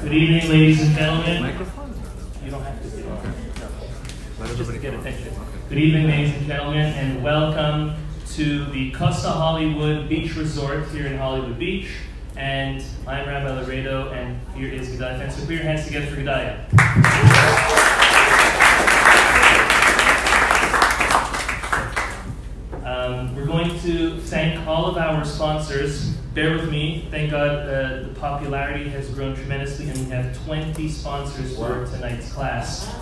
Good evening, ladies and gentlemen. Microphone? You don't have to do it. Okay. Just to get attention. Good evening, ladies and gentlemen, and welcome to the Costa Hollywood Beach Resort here in Hollywood Beach. And I'm Rabbi Laredo, and here is Gedale Fenster. Put your hands together for Gedale. We're going to thank all of our sponsors. Bear with me. Thank God the popularity has grown tremendously, and we have 20 sponsors for tonight's class.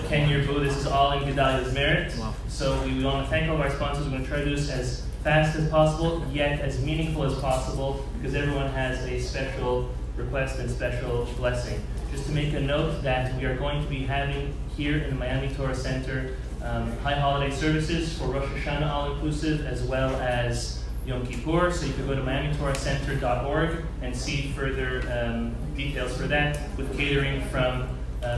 Ken Yerbu, this is all in Gedale's merit. So we want to thank all of our sponsors. We're going to try to do this as fast as possible, yet as meaningful as possible, because everyone has a special request and special blessing. Just to make a note that we are going to be having here in the Miami Torah Center high holiday services for Rosh Hashanah all-inclusive, as well as Yom Kippur. So you can go to MiamiTorahCenter.org and see further details for that, with catering from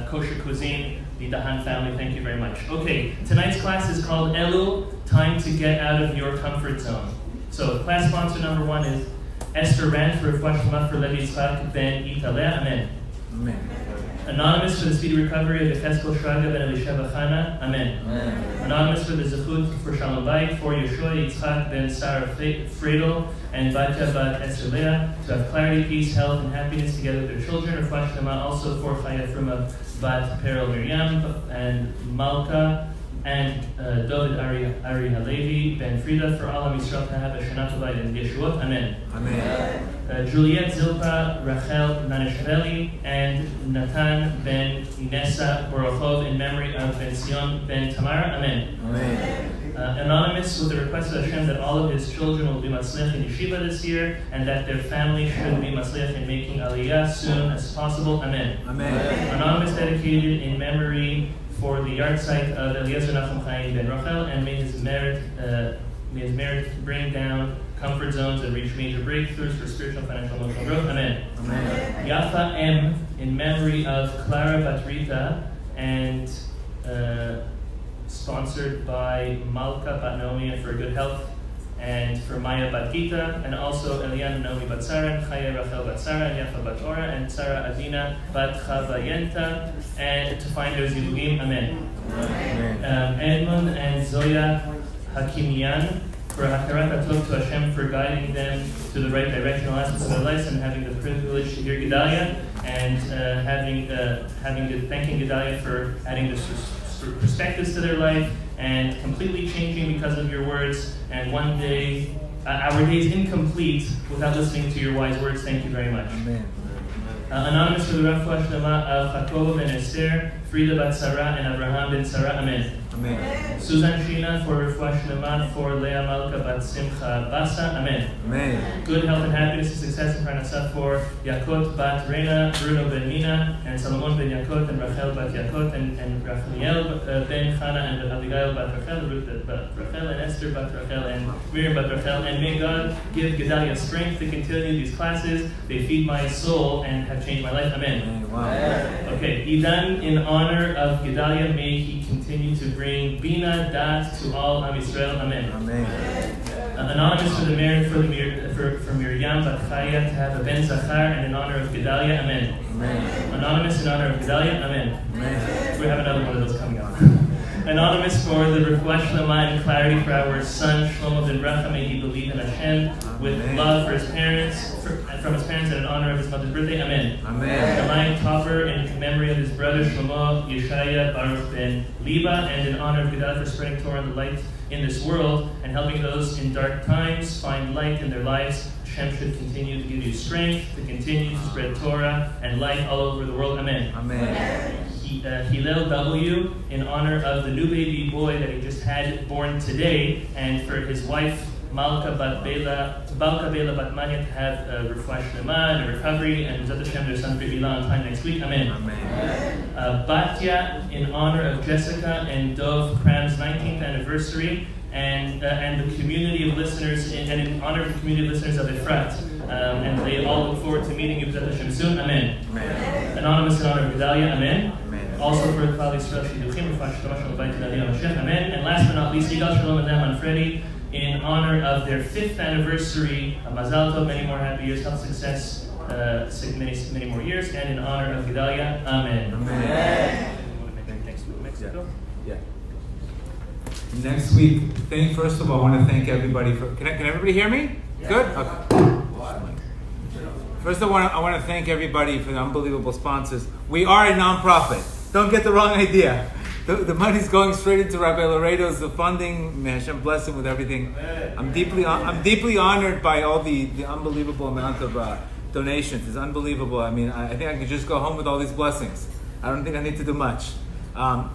Kosher Cuisine, the Dahan family. Thank you very much. Okay, tonight's class is called Elul, Time to Get Out of Your Comfort Zone. So class sponsor number one is Esther Rand for Refuah Shlema for Levi Yitzchak ben Italeh. Amen. Amen. Anonymous for the speedy recovery of Yecheskel Shraga ben Elisheva Chana. Amen. Amen. Anonymous for the Zechut for Shalom for Yeshua Yitzchak ben Sarah Friedel and Batya bat Esther Leah to have clarity, peace, health, and happiness together with their children. Refuah Shlema also for Chaya Fruma bat Perel Miriam and Malka and David Ari Halevi ben Frida for all of Yisrael to have a Shana Tova and Yeshuot. Amen. Amen. Juliet Zilpa Rachel Naneshveli and Natan ben Inessa Borochov in memory of Ben Sion ben Tamara. Amen. Amen. Anonymous with the request of Hashem that all of his children will be Matzliach in Yeshiva this year, and that their family should be Matzliach in making Aliyah soon as possible. Amen. Amen. Anonymous dedicated in memory for the yard site of Eliezer Nachum Chaim ben Rachel, and may his merit bring down comfort zones and reach major breakthroughs for spiritual, financial, emotional growth. Amen. Amen. Yafa M in memory of Clara Batrita and sponsored by Malka Bat Naomi and for good health, and for Maya Bat Gita, and also Eliana Naomi Bat Sarah, Chaya Rachel Bat Sarah, and Yafa Bat Ora, and Sarah Adina Bat Chava Yenta, and to find their Zilugim. Amen. Edmund and Zoya Hakimian for Hakarat HaTov to Hashem for guiding them to the right directional aspects of their lives, and having the privilege to hear Gedale, and thanking Gedale for adding this perspectives to their life and completely changing because of your words. And one day, our day is incomplete without listening to your wise words. Thank you very much. Amen. Anonymous for the Refuah Shlema of Jacob and Esther, Frida bat Sarah, and Abraham ben Sarah. Amen. Amen. Susan Shina for Refuah Shlema for Leah Malka bat Simcha Basa. Amen. Amen. Good health and happiness and success and parnasah for Yakot bat Reina, Bruno ben Mina, and Solomon ben Yakot, and Rachel bat Yakot, and Rachel ben Chana, and Abigail bat Rachel, Ruth bat Rachel, and Esther bat Rachel, and Miriam bat Rachel. And may God give Gedale strength to continue these classes. They feed my soul and have changed my life. Amen. Wow. Okay, Idan, in honor of Gedale, may he continue to bring Bina Dat to all Am Yisrael. Amen. Amen. Anonymous for the merit for Miriam Bat Chaya to have a Ben Zachar, and in honor of Gedale. Amen. Amen. Anonymous in honor of Gedale. Amen. Amen. We have another one of those coming up. Anonymous for the Refuah Shlema and clarity for our son Shlomo ben Bracha. May he believe in Hashem with love for his parents, from his parents, and in honor of his mother's birthday. Amen. Amen. Shamayim Topper in memory of his brother Shlomo Yeshaya Baruch ben Liba, and in honor of Gedale for spreading Torah and the light in this world and helping those in dark times find light in their lives. Hashem should continue to give you strength to continue to spread Torah and light all over the world. Amen. Amen. Hillel W. in honor of the new baby boy that he just had born today, and for his wife Malka Bela Bat Manya to have a Refuah Shlema and a recovery, and Zat Hashem their son Brit Milah on time next week. Amen. Amen. Batya in honor of Jessica and Dov Cram's 19th anniversary, and the community of listeners, and in honor of the community of listeners of Efrat. And they all look forward to meeting you, Zat Hashem, soon. Amen. Amen. Anonymous in honor of Gedale. Amen. Amen. Also for Klal Yisrael Shiduchim, Refuah Shlema Shalom Bayit Navi HaMashiach. Amen. And last but not least, Yigal Shalom and Naaman Freddy in honor of their 5th anniversary. Mazal Tov, many more happy years, health, success, many more years, and in honor of Gedale. Amen. Amen. Want to make next week Mexico? Yeah. Next week, first of all, I want to thank everybody for. Can everybody hear me? Yeah. Good. Okay. First, I want to thank everybody for the unbelievable sponsors. We are a nonprofit. Don't get the wrong idea. The money's going straight into Rabbi Laredo's the funding. May Hashem bless him with everything. I'm deeply honored by all the unbelievable amount of donations. It's unbelievable. I mean, I think I could just go home with all these blessings. I don't think I need to do much.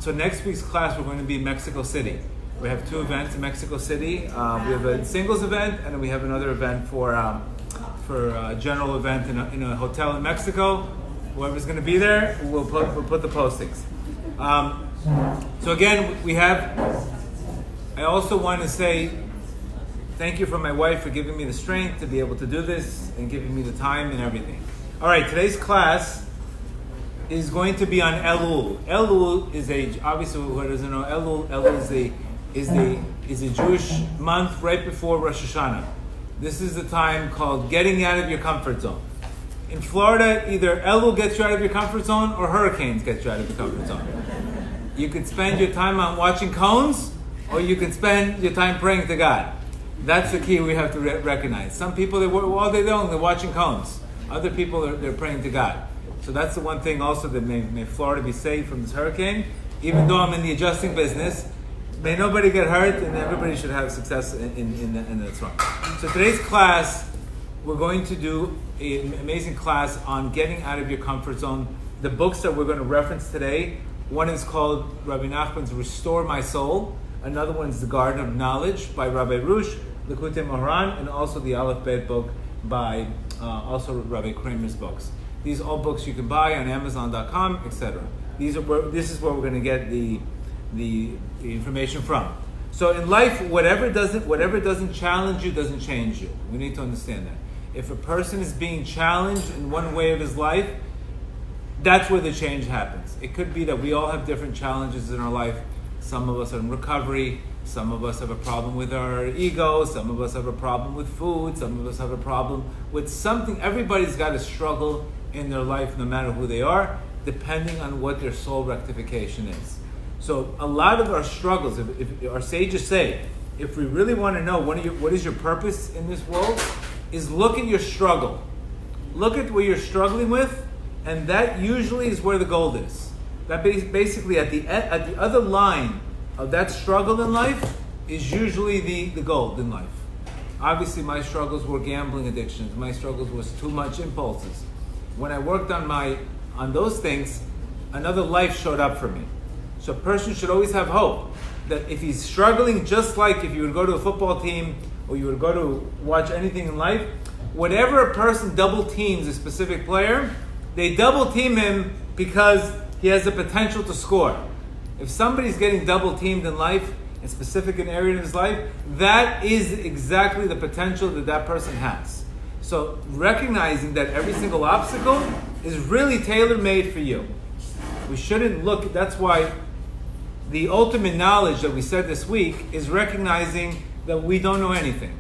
So next week's class, we're going to be in Mexico City. We have 2 events in Mexico City. We have a singles event, and then we have another event for a general event in a hotel in Mexico. Whoever's going to be there, we'll put the postings. So again, I also want to say thank you for my wife for giving me the strength to be able to do this and giving me the time and everything. All right, today's class is going to be on Elul. Elul is obviously who doesn't know, Elul is a Jewish month right before Rosh Hashanah. This is the time called getting out of your comfort zone. In Florida, either Elul gets you out of your comfort zone or hurricanes get you out of your comfort zone. You could spend your time on watching cones, or you can spend your time praying to God. That's the key we have to recognize. Some people, all day long, they're watching cones. Other people, they're praying to God. So that's the one thing also that may Florida be safe from this hurricane. Even though I'm in the adjusting business, may nobody get hurt, and everybody should have success in that one. So today's class, we're going to do an amazing class on getting out of your comfort zone. The books that we're going to reference today, one is called Rabbi Nachman's Restore My Soul. Another one is The Garden of Knowledge by Rabbi Arush, Likutei Moharan, and also the Aleph Bet book by also Rabbi Kramer's books. These are all books you can buy on Amazon.com, etc. This is where we're going to get the information from. So in life, whatever doesn't challenge you doesn't change you. We need to understand that. If a person is being challenged in one way of his life, that's where the change happens. It could be that we all have different challenges in our life. Some of us are in recovery. Some of us have a problem with our ego. Some of us have a problem with food. Some of us have a problem with something. Everybody's got a struggle in their life, no matter who they are, depending on what their soul rectification is. So a lot of our struggles, if our sages say, if we really want to know what is your purpose in this world, is look at your struggle. Look at what you're struggling with, and that usually is where the gold is. That basically at the other line of that struggle in life is usually the gold in life. Obviously, my struggles were gambling addictions. My struggles was too much impulses. When I worked on those things, another life showed up for me. So a person should always have hope that if he's struggling, just like if you would go to a football team or you would go to watch anything in life, whenever a person double teams a specific player, they double team him because he has the potential to score. If somebody's getting double teamed in life, in specific an area in his life, that is exactly the potential that person has. So recognizing that every single obstacle is really tailor-made for you. We shouldn't look, that's why the ultimate knowledge that we said this week is recognizing that we don't know anything.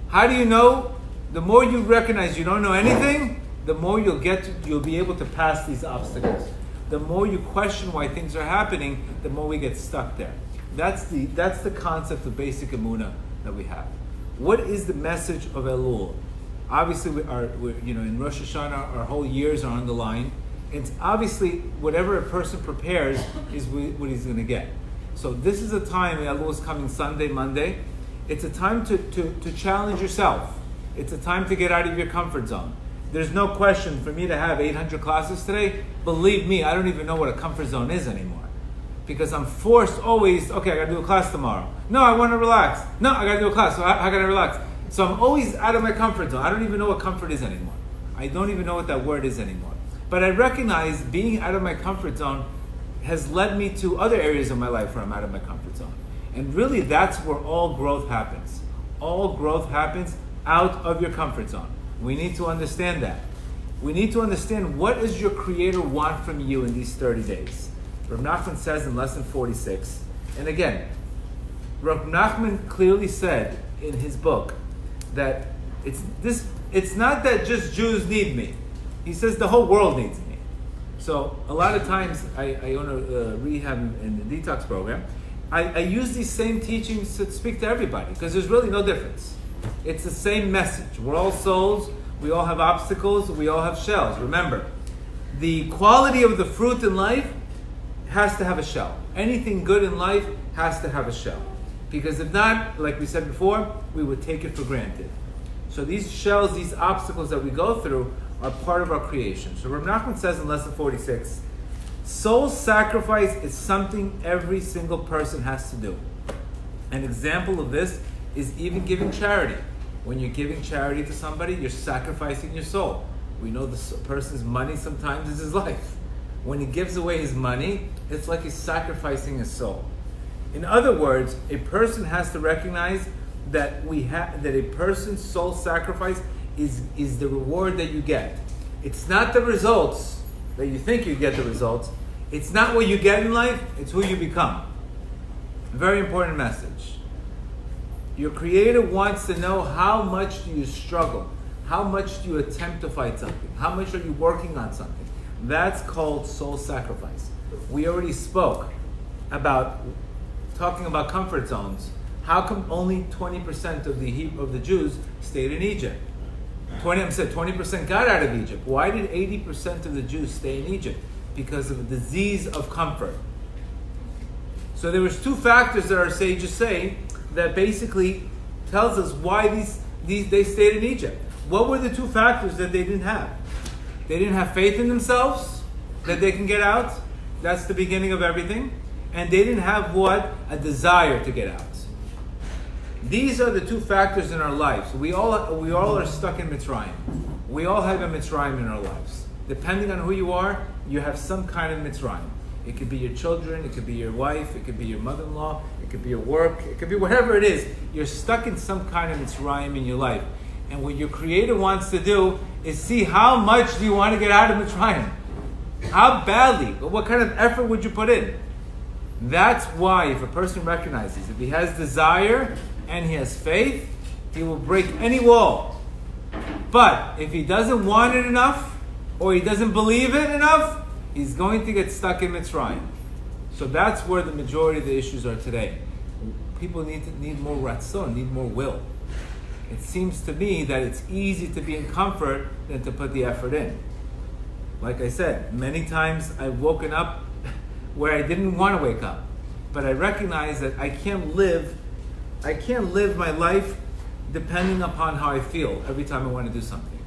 How do you know? The more you recognize you don't know anything, the more you'll be able to pass these obstacles. The more you question why things are happening, the more we get stuck there. That's the concept of basic emunah that we have. What is the message of Elul? Obviously, we're in Rosh Hashanah, our whole years are on the line. It's obviously whatever a person prepares is what he's going to get. So this is a time, Elul is coming Sunday, Monday. It's a time to challenge yourself. It's a time to get out of your comfort zone. There's no question for me to have 800 classes today. Believe me, I don't even know what a comfort zone is anymore. Because I'm forced always, okay, I got to do a class tomorrow. No, I want to relax. No, I got to do a class. So how can I relax? So I'm always out of my comfort zone. I don't even know what comfort is anymore. I don't even know what that word is anymore. But I recognize being out of my comfort zone has led me to other areas of my life where I'm out of my comfort zone. And really that's where all growth happens. All growth happens out of your comfort zone. We need to understand that. We need to understand what does your Creator want from you in these 30 days. Rabbi Nachman says in lesson 46, and again, Rabbi Nachman clearly said in his book that it's not that just Jews need me. He says the whole world needs me. So a lot of times I own a rehab and a detox program. I use these same teachings to speak to everybody because there's really no difference. It's the same message. We're all souls. We all have obstacles. We all have shells. Remember, the quality of the fruit in life has to have a shell. Anything good in life has to have a shell. Because if not, like we said before, we would take it for granted. So these shells, these obstacles that we go through are part of our creation. So Rabbi Nachman says in Lesson 46, soul sacrifice is something every single person has to do. An example of this is even giving charity. When you're giving charity to somebody, you're sacrificing your soul. We know the person's money sometimes is his life. When he gives away his money, it's like he's sacrificing his soul. In other words, a person has to recognize that that a person's soul sacrifice is the reward that you get. It's not the results that you think you get the results. It's not what you get in life, it's who you become. A very important message. Your Creator wants to know how much do you struggle, how much do you attempt to fight something, how much are you working on something. That's called soul sacrifice. We already spoke about talking about comfort zones. How come only 20% of the Jews stayed in Egypt? 20% got out of Egypt. Why did 80% of the Jews stay in Egypt? Because of a disease of comfort. So there was two factors that our sages say that basically tells us why they stayed in Egypt. What were the two factors that they didn't have? They didn't have faith in themselves that they can get out. That's the beginning of everything. And they didn't have what? A desire to get out. These are the two factors in our lives. We all are stuck in Mitzrayim. We all have a Mitzrayim in our lives. Depending on who you are, you have some kind of Mitzrayim. It could be your children, it could be your wife, it could be your mother-in-law, it could be your work, it could be whatever it is. You're stuck in some kind of Mitzrayim in your life. And what your Creator wants to do is see how much do you want to get out of Mitzrayim. How badly, or what kind of effort would you put in? That's why if a person recognizes, if he has desire and he has faith, he will break any wall. But if he doesn't want it enough, or he doesn't believe it enough, he's going to get stuck in Mitzrayim. So that's where the majority of the issues are today. People need more ratzon, need more will. It seems to me that it's easy to be in comfort than to put the effort in. Like I said, many times I've woken up where I didn't want to wake up. But I recognize that I can't live my life depending upon how I feel every time I want to do something.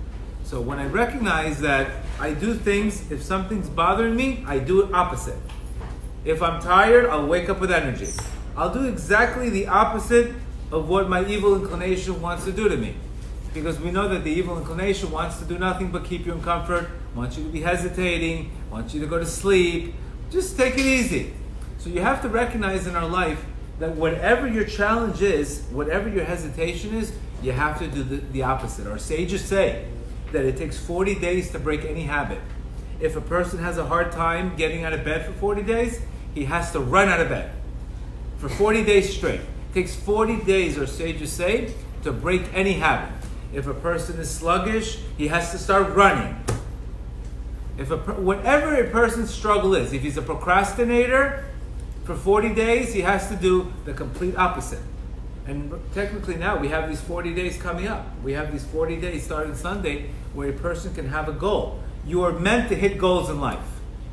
So when I recognize that I do things, if something's bothering me, I do it opposite. If I'm tired, I'll wake up with energy. I'll do exactly the opposite of what my evil inclination wants to do to me. Because we know that the evil inclination wants to do nothing but keep you in comfort, wants you to be hesitating, wants you to go to sleep. Just take it easy. So you have to recognize in our life that whatever your challenge is, whatever your hesitation is, you have to do the opposite. Our sages say that it takes 40 days to break any habit. If a person has a hard time getting out of bed for 40 days, he has to run out of bed for 40 days straight. It takes 40 days, our sages say, to break any habit. If a person is sluggish, he has to start running. Whatever a person's struggle is, if he's a procrastinator, for 40 days, he has to do the complete opposite. And technically now we have these 40 days coming up. We have these 40 days starting Sunday where a person can have a goal. You are meant to hit goals in life.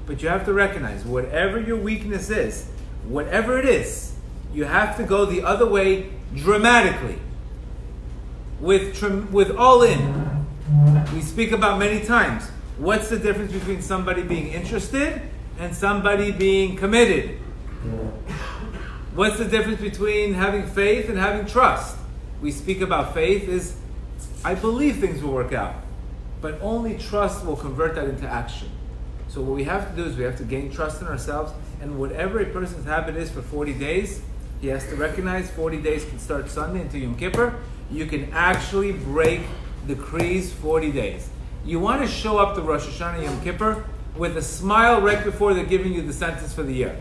But you have to recognize whatever your weakness is, whatever it is, you have to go the other way dramatically. With all in. We speak about many times. What's the difference between somebody being interested and somebody being committed? What's the difference between having faith and having trust? We speak about faith is, I believe things will work out. But only trust will convert that into action. So what we have to do is we have to gain trust in ourselves, and whatever a person's habit is for 40 days, he has to recognize 40 days can start Sunday into Yom Kippur. You can actually break decrees 40 days. You want to show up to Rosh Hashanah Yom Kippur with a smile right before they're giving you the sentence for the year.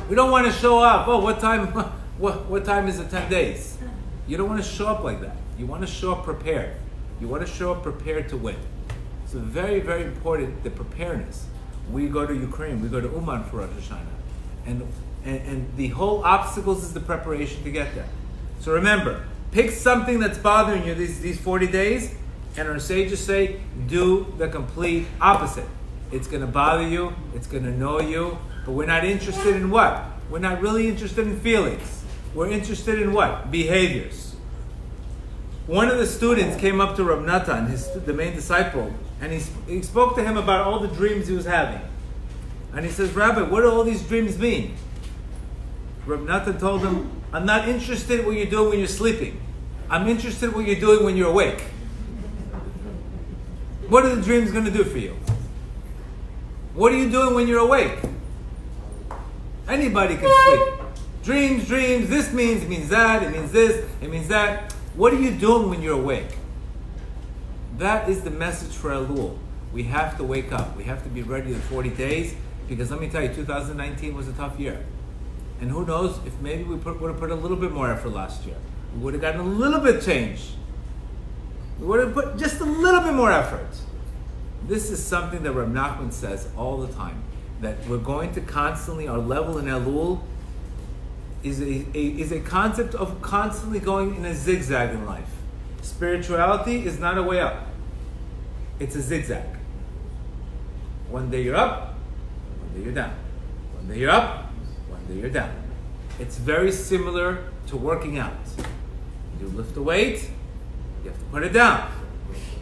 We don't want to show up, what time is it 10 days? You don't want to show up like that. You want to show up prepared. You want to show up prepared to win. So very, very important, the preparedness. We go to Ukraine, we go to Uman for Rosh Hashanah. And the whole obstacles is the preparation to get there. So remember, pick something that's bothering you these 40 days, and our sages say, do the complete opposite. It's going to bother you, it's going to annoy you, but we're not interested in what? We're not really interested in feelings. We're interested in what? Behaviors. One of the students came up to Rab Natan, the main disciple, and he spoke to him about all the dreams he was having. And he says, Rabbi, what do all these dreams mean? Rab Natan told him, I'm not interested in what you're doing when you're sleeping. I'm interested in what you're doing when you're awake. What are the dreams going to do for you? What are you doing when you're awake? Anybody can sleep. Dreams, this means, it means that, it means this, it means that. What are you doing when you're awake? That is the message for Elul. We have to wake up. We have to be ready in 40 days, because let me tell you, 2019 was a tough year. And who knows if maybe we would have put a little bit more effort last year. We would have gotten a little bit change. We would have put just a little bit more effort. This is something that Reb Nachman says all the time, that we're going to constantly, our level in Elul is a concept of constantly going in a zigzag in life. Spirituality is not a way up. It's a zigzag. One day you're up, one day you're down. One day you're up, one day you're down. It's very similar to working out. You lift the weight, you have to put it down.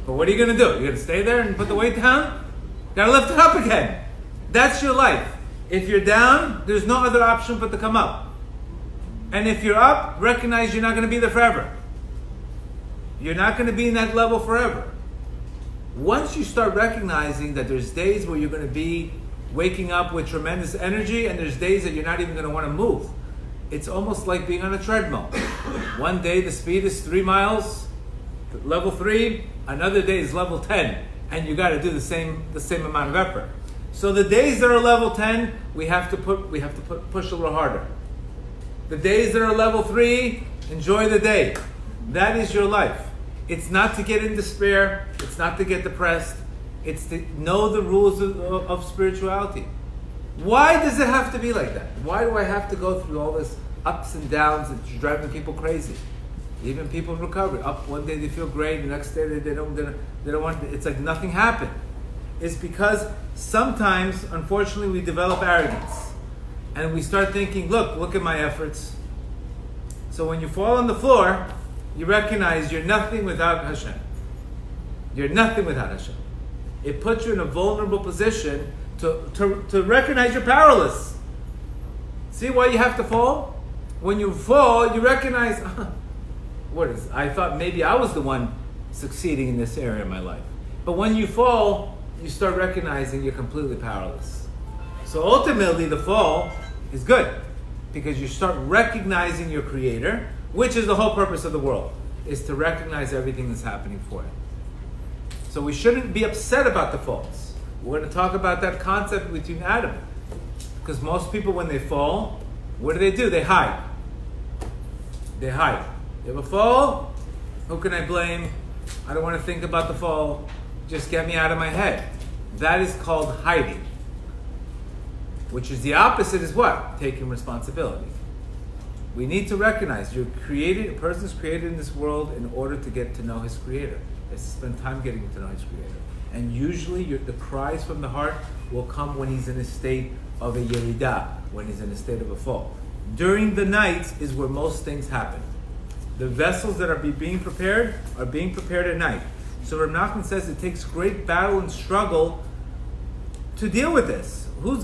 But what are you going to do? You're going to stay there and put the weight down? You got to lift it up again. That's your life. If you're down, there's no other option but to come up. And if you're up, recognize you're not going to be there forever. You're not going to be in that level forever. Once you start recognizing that there's days where you're going to be waking up with tremendous energy, and there's days that you're not even going to want to move. It's almost like being on a treadmill. One day the speed is 3 miles, level 3. Another day is level 10, and you got to do the same amount of effort. So the days that are level 10, we have to push a little harder. The days that are level 3, enjoy the day. That is your life. It's not to get in despair. It's not to get depressed. It's to know the rules of spirituality. Why does it have to be like that? Why do I have to go through all this ups and downs that's driving people crazy? Even people in recovery. Up one day they feel great, the next day they don't want. It's like nothing happened. It's because sometimes, unfortunately, we develop arrogance, and we start thinking, look at my efforts. So when you fall on the floor, you recognize you're nothing without Hashem. You're nothing without Hashem. It puts you in a vulnerable position to recognize you're powerless. See why you have to fall? When you fall, you recognize, I thought maybe I was the one succeeding in this area of my life. But when you fall, you start recognizing you're completely powerless. So ultimately, the fall is good, because you start recognizing your Creator, which is the whole purpose of the world, is to recognize everything that's happening for it. So we shouldn't be upset about the falls. We're going to talk about that concept between Adam. Because most people, when they fall, what do? They hide. They hide. You have a fall? Who can I blame? I don't want to think about the fall. Just get me out of my head. That is called hiding. Which is the opposite is what? Taking responsibility. We need to recognize a person's created in this world in order to get to know his Creator. He has to spend time getting to know his Creator. And usually the cries from the heart will come when he's in a state of a yeridah, when he's in a state of a fall. During the night is where most things happen. The vessels that are being prepared at night. So Reb Nachman says it takes great battle and struggle to deal with this. Who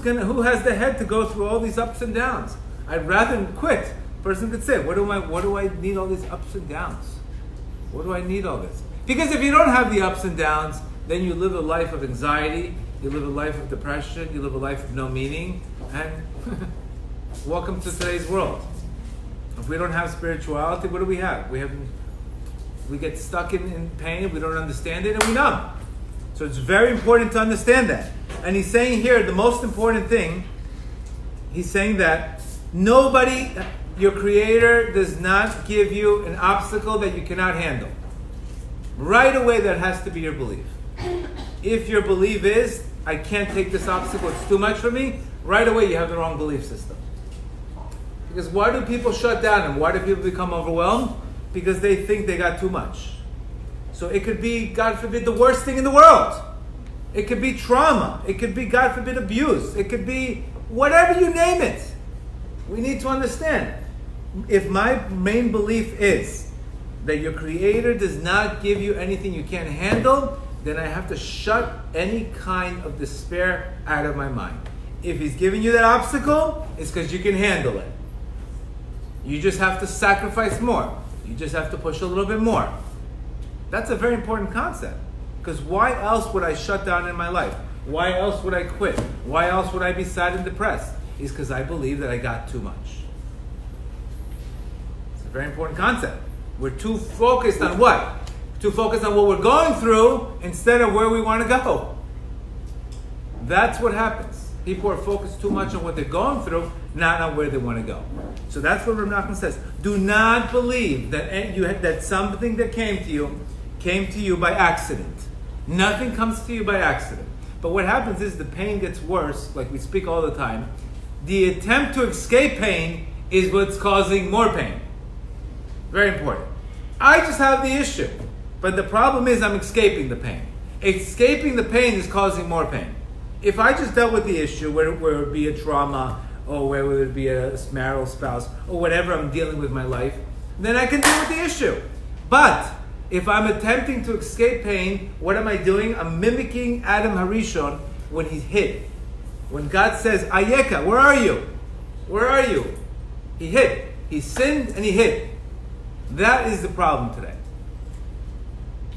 has the head to go through all these ups and downs? I'd rather quit. Person could say, what do I need all these ups and downs? What do I need all this? Because if you don't have the ups and downs, then you live a life of anxiety, you live a life of depression, you live a life of no meaning, and welcome to today's world. If we don't have spirituality, what do we have? We get stuck in pain, we don't understand it, and we numb. So it's very important to understand that. And he's saying here, the most important thing, he's saying that nobody, your Creator, does not give you an obstacle that you cannot handle. Right away, that has to be your belief. If your belief is, I can't take this obstacle, it's too much for me, right away you have the wrong belief system. Because why do people shut down and why do people become overwhelmed? Because they think they got too much. So it could be, God forbid, the worst thing in the world. It could be trauma. It could be, God forbid, abuse. It could be whatever you name it. We need to understand. If my main belief is that your Creator does not give you anything you can't handle, then I have to shut any kind of despair out of my mind. If He's giving you that obstacle, it's because you can handle it. You just have to sacrifice more. You just have to push a little bit more. That's a very important concept. Because why else would I shut down in my life? Why else would I quit? Why else would I be sad and depressed? It's because I believe that I got too much. It's a very important concept. We're too focused on what? Too focused on what we're going through instead of where we want to go. That's what happens. People are focused too much on what they're going through, not on where they want to go. So that's what Rabbi Nachman says. Do not believe that something that came to you by accident. Nothing comes to you by accident. But what happens is the pain gets worse, like we speak all the time. The attempt to escape pain is what's causing more pain. Very important. I just have the issue. But the problem is I'm escaping the pain. Escaping the pain is causing more pain. If I just dealt with the issue, where it would be a trauma, or where it would be a marital spouse, or whatever I'm dealing with in my life, then I can deal with the issue. But if I'm attempting to escape pain, what am I doing? I'm mimicking Adam Harishon when he's hit. When God says, Ayeka, where are you? Where are you? He hit. He sinned and he hit. That is the problem today.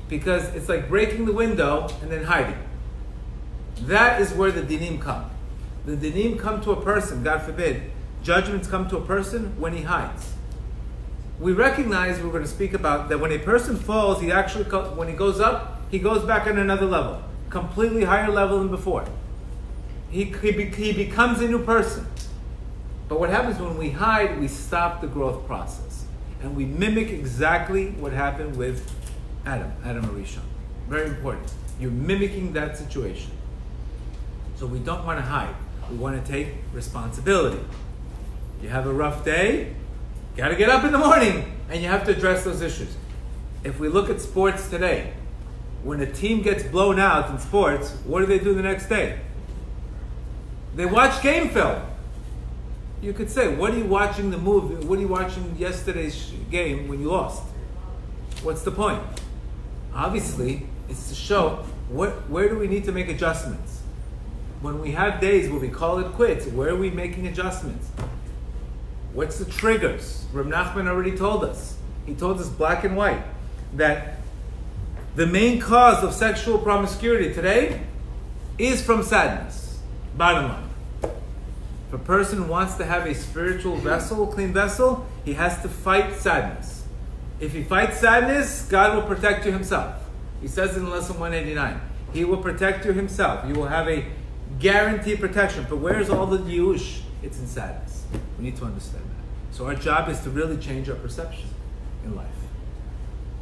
Because it's like breaking the window and then hiding. That is where the dinim come. The dinim come to a person, God forbid. Judgments come to a person when he hides. We recognize, we're going to speak about, that when a person falls, he actually, when he goes up, he goes back on another level. Completely higher level than before. He becomes a new person. But what happens when we hide, we stop the growth process. And we mimic exactly what happened with Adam Arishon. Very important. You're mimicking that situation. So we don't want to hide. We want to take responsibility. You have a rough day, got to get up in the morning, and you have to address those issues. If we look at sports today, when a team gets blown out in sports, what do they do the next day? They watch game film. You could say, what are you watching the movie? What are you watching yesterday's game when you lost? What's the point? Obviously, it's to show where do we need to make adjustments. When we have days where we call it quits, where are we making adjustments? What's the triggers? Rabbi Nachman already told us. He told us black and white that the main cause of sexual promiscuity today is from sadness. Bottom line. If a person wants to have a spiritual vessel, clean vessel, he has to fight sadness. If he fights sadness, God will protect you himself. He says in lesson 189, He will protect you himself. You will have a guaranteed protection. But where's all the yush? It's in sadness. We need to understand that. So our job is to really change our perception in life.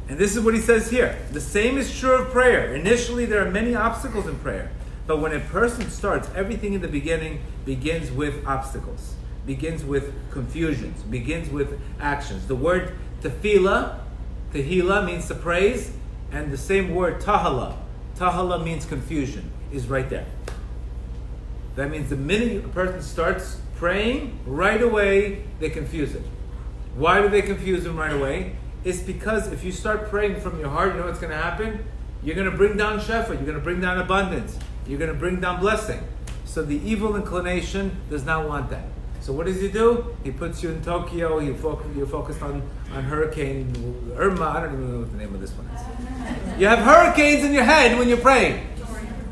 And this is what he says here. The same is true of prayer. Initially, there are many obstacles in prayer. But when a person starts, everything in the beginning begins with obstacles, begins with confusions, begins with actions. The word tehillah means to praise, and the same word tahala means confusion, is right there. That means the minute a person starts praying, right away they confuse it. Why do they confuse them right away? It's because if you start praying from your heart, you know what's going to happen? You're going to bring down shefa, you're going to bring down abundance, you're going to bring down blessing. So the evil inclination does not want that. So what does he do? He puts you in Tokyo, you're focused on Hurricane Irma, I don't even know what the name of this one is. You have hurricanes in your head when you're praying.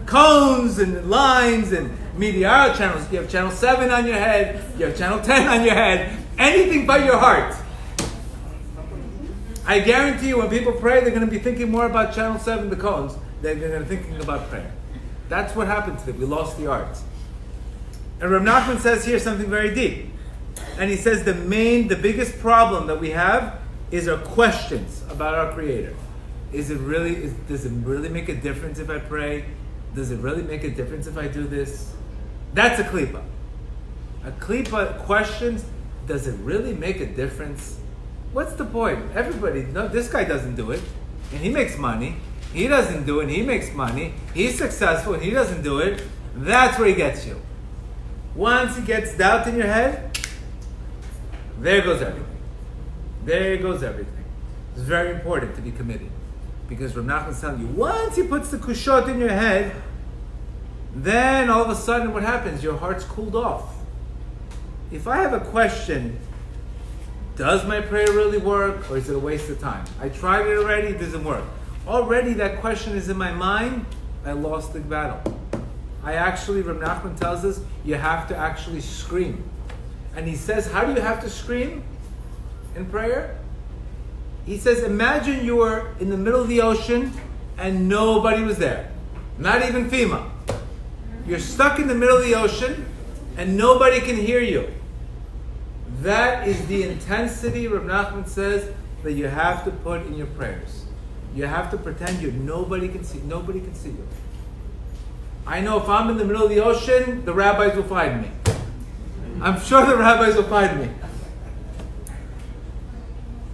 Cones and lines and meteor channels. You have channel 7 on your head, you have channel 10 on your head, anything but your heart. I guarantee you when people pray, they're going to be thinking more about channel 7, the cones, than they're going to be thinking about prayer. That's what happened to them. We lost the art. And Rabbi Nachman says here something very deep. And he says the biggest problem that we have is our questions about our Creator. does it really make a difference if I pray? Does it really make a difference if I do this? That's a klipa. A klipa questions, does it really make a difference? What's the point? Everybody, no, this guy doesn't do it, and he makes money. He doesn't do it, and he makes money. He's successful, and he doesn't do it. That's where he gets you. Once he gets doubt in your head, there goes everything. There goes everything. It's very important to be committed. Because Rav Nachman's telling you, once he puts the kushot in your head, then all of a sudden what happens? Your heart's cooled off. If I have a question, does my prayer really work, or is it a waste of time? I tried it already, it doesn't work. Already that question is in my mind, I lost the battle. Rav Nachman tells us, you have to actually scream. And he says, how do you have to scream in prayer? He says, imagine you were in the middle of the ocean and nobody was there. Not even FEMA. You're stuck in the middle of the ocean and nobody can hear you. That is the intensity, Rav Nachman says, that you have to put in your prayers. You have to pretend nobody can see you. I know if I'm in the middle of the ocean, the rabbis will find me. I'm sure the rabbis will find me.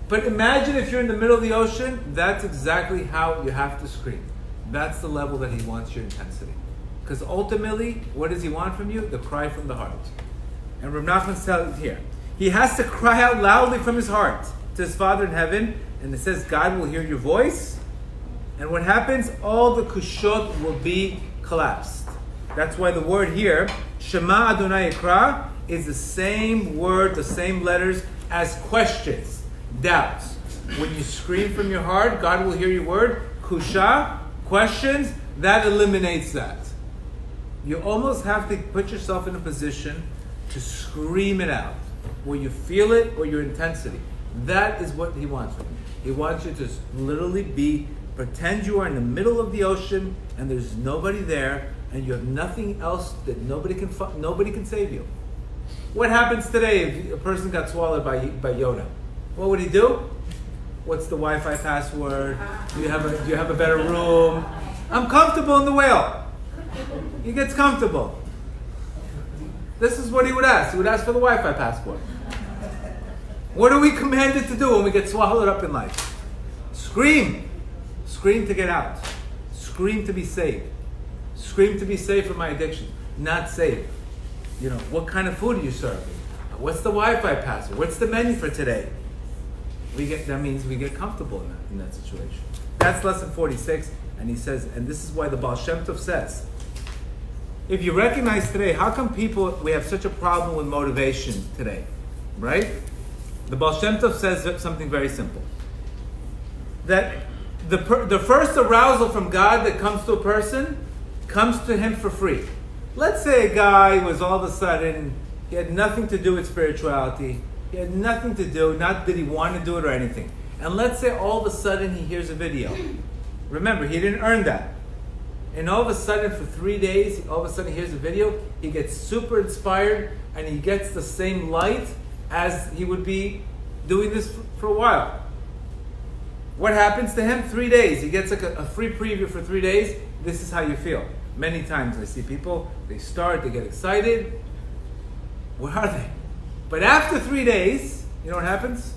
But imagine if you're in the middle of the ocean, that's exactly how you have to scream. That's the level that he wants your intensity. Because ultimately, what does he want from you? The cry from the heart. And Rav Nachman's telling here, he has to cry out loudly from his heart to his Father in heaven, and it says God will hear your voice. And what happens? All the kushot will be collapsed. That's why the word here, Shema Adonai Yikra, is the same word, the same letters as questions, doubts. When you scream from your heart, God will hear your word. Kusha, questions, that eliminates that. You almost have to put yourself in a position to scream it out, where you feel it or your intensity. That is what he wants from you. He wants you to literally pretend you are in the middle of the ocean and there's nobody there and you have nothing else that nobody can save you. What happens today if a person got swallowed by Yoda? What would he do? What's the Wi-Fi password? Do you have a better room? I'm comfortable in the whale. He gets comfortable. This is what he would ask. He would ask for the Wi-Fi passport. What are we commanded to do when we get swallowed up in life? Scream. Scream to get out. Scream to be saved. Scream to be saved from my addiction. Not saved. What kind of food are you serving? What's the Wi-Fi password? What's the menu for today? That means we get comfortable in that situation. That's lesson 46. And he says, and this is why the Baal Shem Tov says, if you recognize today, how come we have such a problem with motivation today? Right? The Baal Shem Tov says something very simple. That the first arousal from God that comes to a person comes to him for free. Let's say a guy was all of a sudden, he had nothing to do with spirituality. He had nothing to do, not that he wanted to do it or anything. And let's say all of a sudden he hears a video. Remember, he didn't earn that. And all of a sudden for 3 days, all of a sudden he hears a video, he gets super inspired and he gets the same light as he would be doing this for a while. What happens to him? 3 days. He gets like a free preview for 3 days. This is how you feel. Many times I see people, they get excited. Where are they? But after 3 days, you know what happens?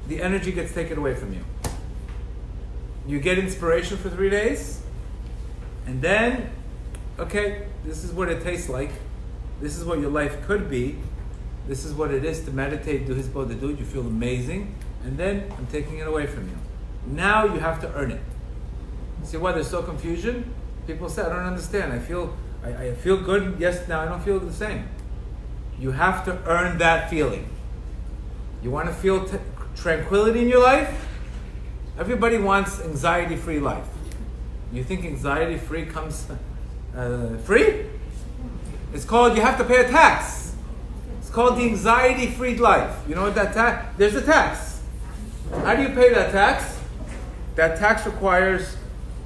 The energy gets taken away from you. You get inspiration for 3 days, and then, okay, this is what it tastes like. This is what your life could be. This is what it is to meditate, do his bodedut. You feel amazing, and then I'm taking it away from you. Now you have to earn it. See why there's so confusion? People say, I don't understand. I feel good. Yes, now I don't feel the same. You have to earn that feeling. You want to feel tranquility in your life? Everybody wants anxiety-free life. You think anxiety-free comes free? It's called, you have to pay a tax. It's called the anxiety-free life. You know what that tax? There's a tax. How do you pay that tax? That tax requires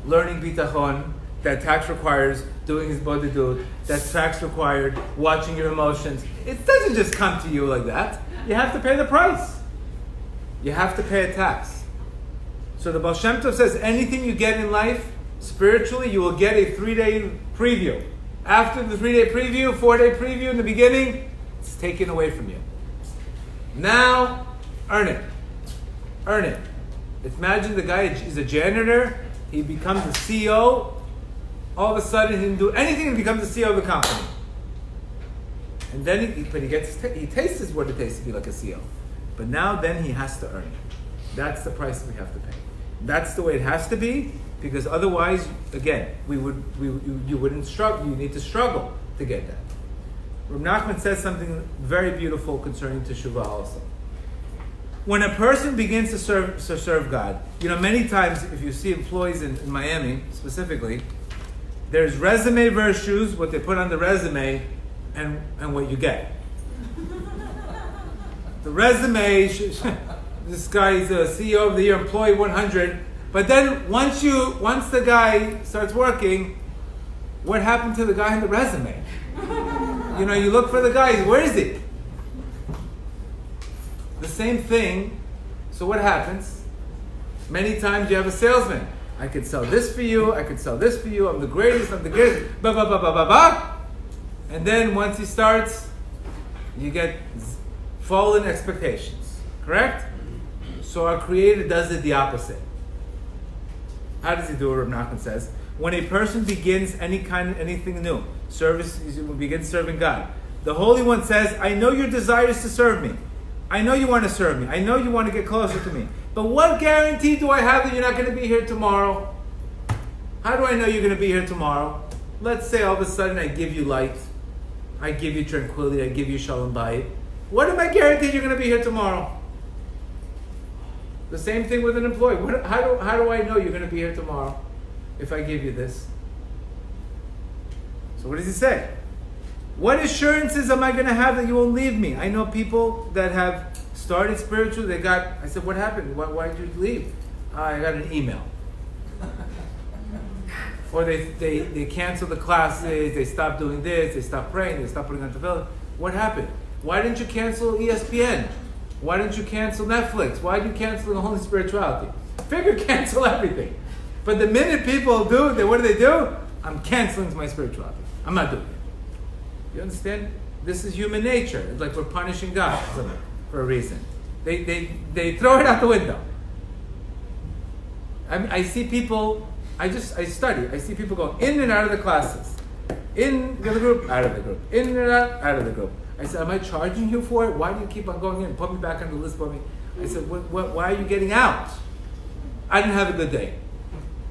learning bitachon. That tax requires doing his bodedut. That tax required watching your emotions. It doesn't just come to you like that. You have to pay the price. You have to pay a tax. So the Baal Shem Tov says anything you get in life, spiritually, you will get a 3-day preview. After the 3-day preview, 4-day preview in the beginning, it's taken away from you. Now, earn it. Earn it. Imagine the guy is a janitor, he becomes a CEO, all of a sudden he didn't do anything and becomes the CEO of the company. And then he tastes what it tastes to be like a CEO. But now then he has to earn it. That's the price we have to pay. That's the way it has to be, because otherwise, again, you wouldn't struggle. You need to struggle to get that. Reb Nachman says something very beautiful concerning Teshuvah also. When a person begins to serve God, many times if you see employees in Miami specifically, there's resume versus what they put on the resume and what you get. The resume, this guy is a CEO of the year, employee 100. But then once the guy starts working, what happened to the guy in the resume? You look for the guy. Where is he? The same thing. So what happens? Many times you have a salesman. I could sell this for you. I could sell this for you. I'm the greatest. I'm the greatest. Ba ba ba ba ba ba. And then once he starts, you get fallen expectations. Correct? So our Creator does it the opposite. How does he do it? Reb Nachman says, when a person begins anything new, service, begins serving God, the Holy One says, I know your desire is to serve me. I know you want to serve me. I know you want to get closer to me. But what guarantee do I have that you're not going to be here tomorrow? How do I know you're going to be here tomorrow? Let's say all of a sudden I give you light. I give you tranquility. I give you Shalom Bayit. What am I guaranteed you're going to be here tomorrow? The same thing with an employee. How do I know you're going to be here tomorrow if I give you this? So what does he say? What assurances am I going to have that you won't leave me? I know people that have started spiritual. I said, what happened? Why did you leave? I got an email. Or they cancel the classes. They stop doing this. They stop praying. They stop putting on tefillin. What happened? Why didn't you cancel ESPN? Why didn't you cancel Netflix? Why did you cancel the Holy Spirituality? Figure cancel everything. But the minute people what do? I'm canceling my spirituality. I'm not doing it. You understand? This is human nature. It's like we're punishing God for a reason. They throw it out the window. I see people, I study. I see people going in and out of the classes. In the group, out of the group. In and out of the group. I said, am I charging you for it? Why do you keep on going in? Put me back on the list for me. I said, why are you getting out? I didn't have a good day.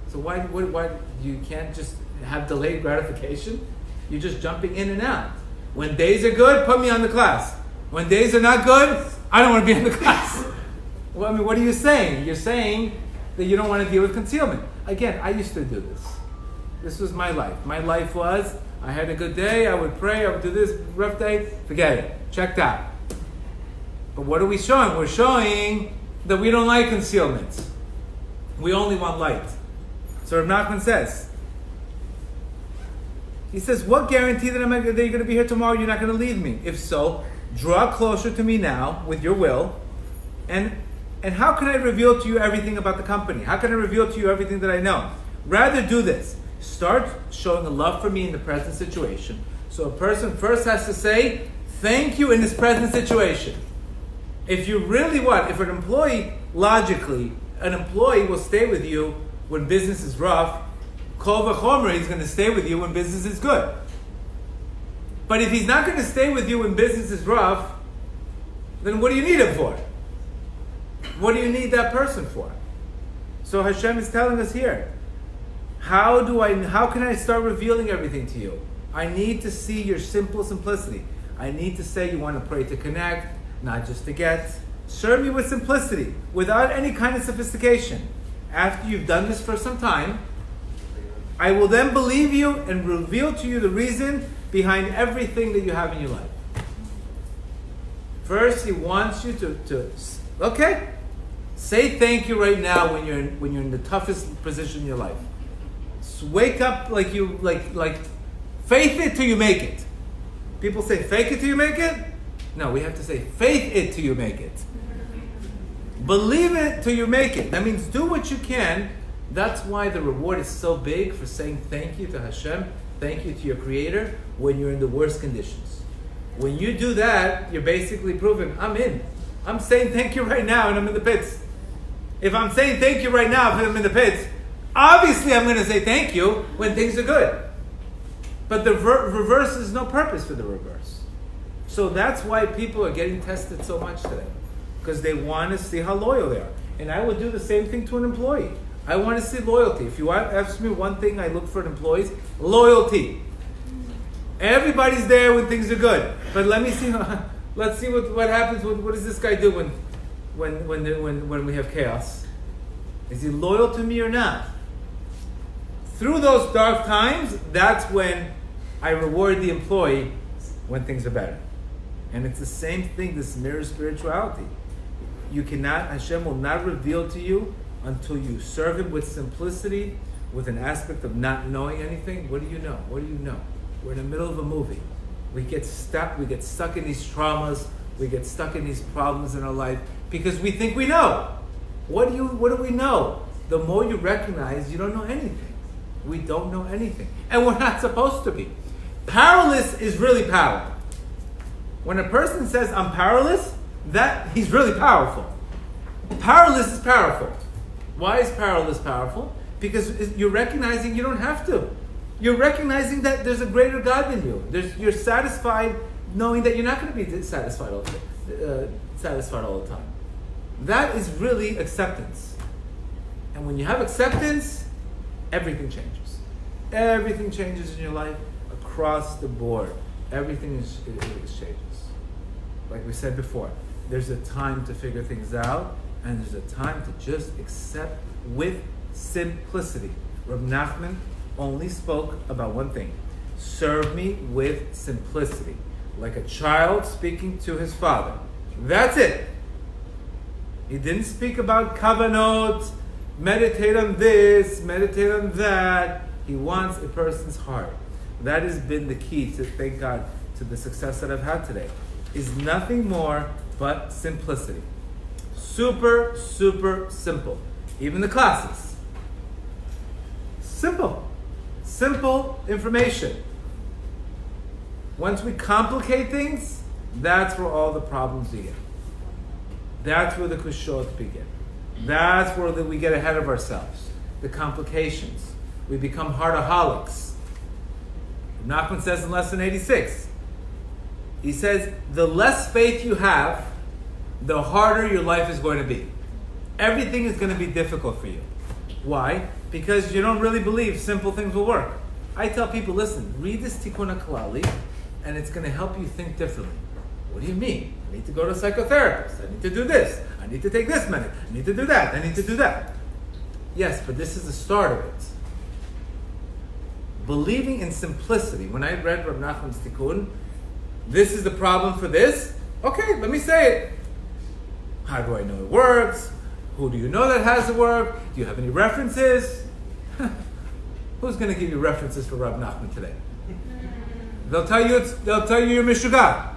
So why you can't just have delayed gratification? You're just jumping in and out. When days are good, put me on the class. When days are not good, I don't want to be in the class. Well, what are you saying? You're saying that you don't want to deal with concealment. Again, I used to do this. This was my life. My life was, I had a good day, I would pray, I would do this, rough day, forget it. Checked out. But what are we showing? We're showing that we don't like concealment. We only want light. So Reb Nachman says, he says, what guarantee that you're going to be here tomorrow, you're not going to leave me? If so, draw closer to me now with your will. And how can I reveal to you everything about the company? How can I reveal to you everything that I know? Rather do this. Start showing a love for me in the present situation. So a person first has to say, thank you in this present situation. If you really want, if an employee, logically, an employee will stay with you when business is rough. Kol v'chomer, he's going to stay with you when business is good. But if he's not going to stay with you when business is rough, then what do you need him for? What do you need that person for? So Hashem is telling us here, how can I start revealing everything to you? I need to see your simple simplicity. I need to say you want to pray to connect, not just to get. Serve me with simplicity, without any kind of sophistication. After you've done this for some time, I will then believe you and reveal to you the reason behind everything that you have in your life. First, he wants you to say thank you right now when you're in the toughest position in your life. So wake up like faith it till you make it. People say fake it till you make it. No, we have to say faith it till you make it. Believe it till you make it. That means do what you can. That's why the reward is so big for saying thank you to Hashem, thank you to your Creator when you're in the worst conditions. When you do that, you're basically proving, I'm in. I'm saying thank you right now and I'm in the pits. If I'm saying thank you right now and I'm in the pits, obviously I'm going to say thank you when things are good. But the reverse is no purpose for the reverse. So that's why people are getting tested so much today. Because they want to see how loyal they are. And I would do the same thing to an employee. I want to see loyalty. If you ask me one thing I look for in employees, loyalty. Everybody's there when things are good. But let me see, let's see what happens. What does this guy do when we have chaos? Is he loyal to me or not? Through those dark times, that's when I reward the employee when things are better. And it's the same thing, this mirror spirituality. You cannot, Hashem will not reveal to you until you serve Him with simplicity, with an aspect of not knowing anything. What do you know? What do you know? We're in the middle of a movie. We get stuck in these traumas, we get stuck in these problems in our life because we think we know. What do we know? The more you recognize you don't know anything. We don't know anything. And we're not supposed to be. Powerless is really power. When a person says, I'm powerless, that he's really powerful. Powerless is powerful. Why is powerless powerful? Because you're recognizing you don't have to. You're recognizing that there's a greater God than you. You're satisfied knowing that you're not going to be satisfied all the time. That is really acceptance. And when you have acceptance, everything changes. Everything changes in your life across the board. Everything changes. Like we said before, there's a time to figure things out, and there's a time to just accept with simplicity. Reb Nachman only spoke about one thing. Serve me with simplicity. Like a child speaking to his father. That's it. He didn't speak about kavanot, meditate on this, meditate on that. He wants a person's heart. That has been the key to, thank God, to the success that I've had today. Is nothing more but simplicity. Super, super simple. Even the classes. Simple. Simple information. Once we complicate things, that's where all the problems begin. That's where the kushot begin. That's where we get ahead of ourselves. The complications. We become heartaholics. Nachman says in lesson 86, he says, the less faith you have, the harder your life is going to be. Everything is going to be difficult for you. Why? Because you don't really believe simple things will work. I tell people, listen, read this Tikkun HaKlali, and it's going to help you think differently. What do you mean? I need to go to a psychotherapist. I need to do this. I need to take this medicine. I need to do that. I need to do that. Yes, but this is the start of it. Believing in simplicity. When I read Reb Nachman's Tikkun, this is the problem for this. Okay, let me say it. How do I know it works? Who do you know that has it work? Do you have any references? Who's going to give you references for Reb Nachman today? They'll tell you you're Mishugat.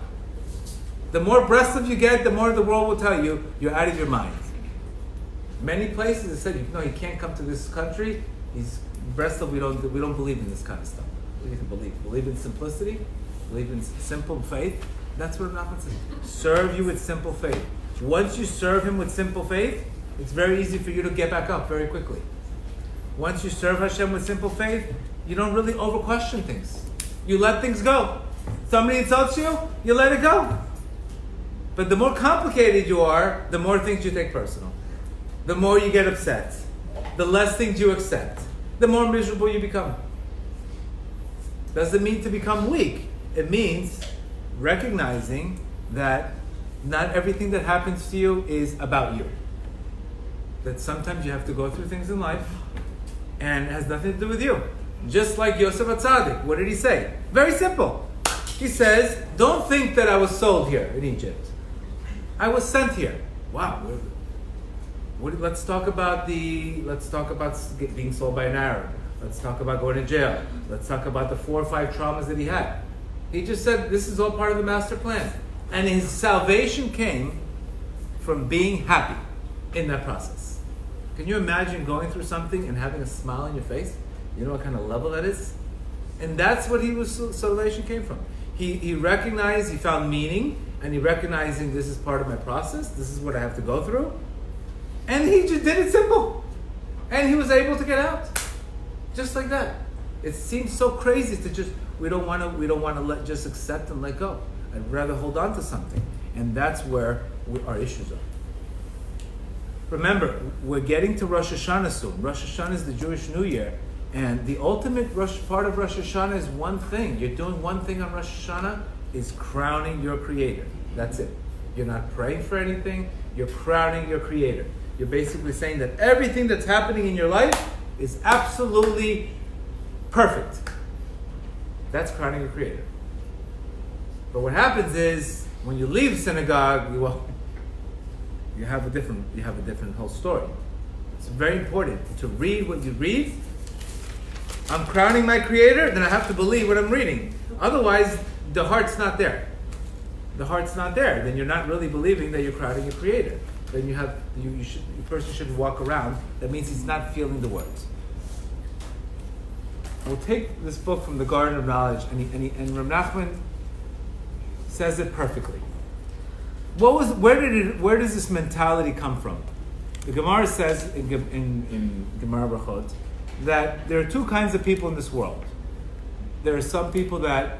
The more Breslev you get, the more the world will tell you you're out of your mind. Many places have said, no, you can't come to this country. Breslev, we don't believe in this kind of stuff. What do you believe? Believe in simplicity? Believe in simple faith? That's what Nachman says. Serve you with simple faith. Once you serve Him with simple faith, it's very easy for you to get back up very quickly. Once you serve Hashem with simple faith, you don't really over-question things. You let things go. Somebody insults you, you let it go. But the more complicated you are, the more things you take personal. The more you get upset. The less things you accept. The more miserable you become. Doesn't mean to become weak. It means recognizing that not everything that happens to you is about you. That sometimes you have to go through things in life and it has nothing to do with you. Just like Yosef HaTzadik. What did he say? Very simple. He says, don't think that I was sold here in Egypt. I was sent here. Wow. Let's talk about being sold by an Arab. Let's talk about going to jail. Let's talk about the 4 or 5 traumas that he had. He just said, this is all part of the master plan. And his salvation came from being happy. in that process. Can you imagine going through something and having a smile on your face? You know what kind of level that is? And that's what salvation came from. He recognized, he found meaning, and he recognizing this is part of my process, this is what I have to go through. And he just did it simple. And he was able to get out. Just like that. It seems so crazy to just, we don't want to just accept and let go. I'd rather hold on to something. And that's where our issues are. Remember, we're getting to Rosh Hashanah soon. Rosh Hashanah is the Jewish New Year. And the ultimate part of Rosh Hashanah is one thing. You're doing one thing on Rosh Hashanah, is crowning your Creator. That's it. You're not praying for anything. You're crowning your Creator. You're basically saying that everything that's happening in your life is absolutely perfect. That's crowning your Creator. But what happens is, when you leave synagogue, you have a different whole story. It's very important to read what you read. I'm crowning my Creator, then I have to believe what I'm reading. Otherwise, the heart's not there. The heart's not there. Then you're not really believing that you're crowning your Creator. Then the person shouldn't walk around. That means he's not feeling the words. We'll take this book from the Garden of Knowledge, and Rav Nachman says it perfectly. Where does this mentality come from? The Gemara says in Gemara Brachot that there are two kinds of people in this world. There are some people that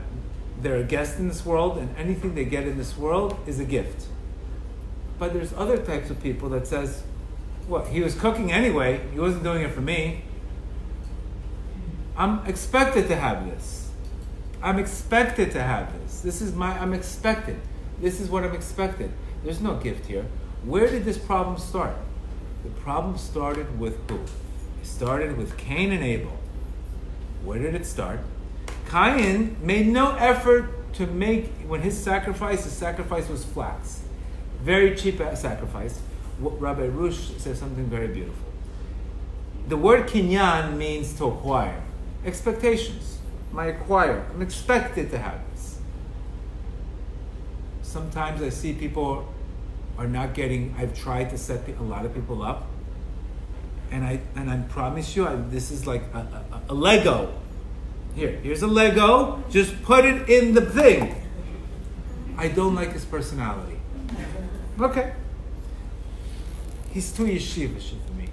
they're a guest in this world, and anything they get in this world is a gift. But there's other types of people that says, well, he was cooking anyway, he wasn't doing it for me. I'm expected to have this. I'm expected to have this. I'm expected. This is what I'm expected. There's no gift here. Where did this problem start? The problem started with who? It started with Cain and Abel. Where did it start? Cain made no effort to make, when his sacrifice was flax. Very cheap sacrifice. Rabbi Arush says something very beautiful. The word kinyan means to acquire. Expectations. I'm expected to have this. Sometimes I see people are not getting, I've tried to set a lot of people up, and I promise you, this is like a Lego. Here's a Lego, just put it in the thing. I don't like his personality. Okay. He's too yeshivish for me.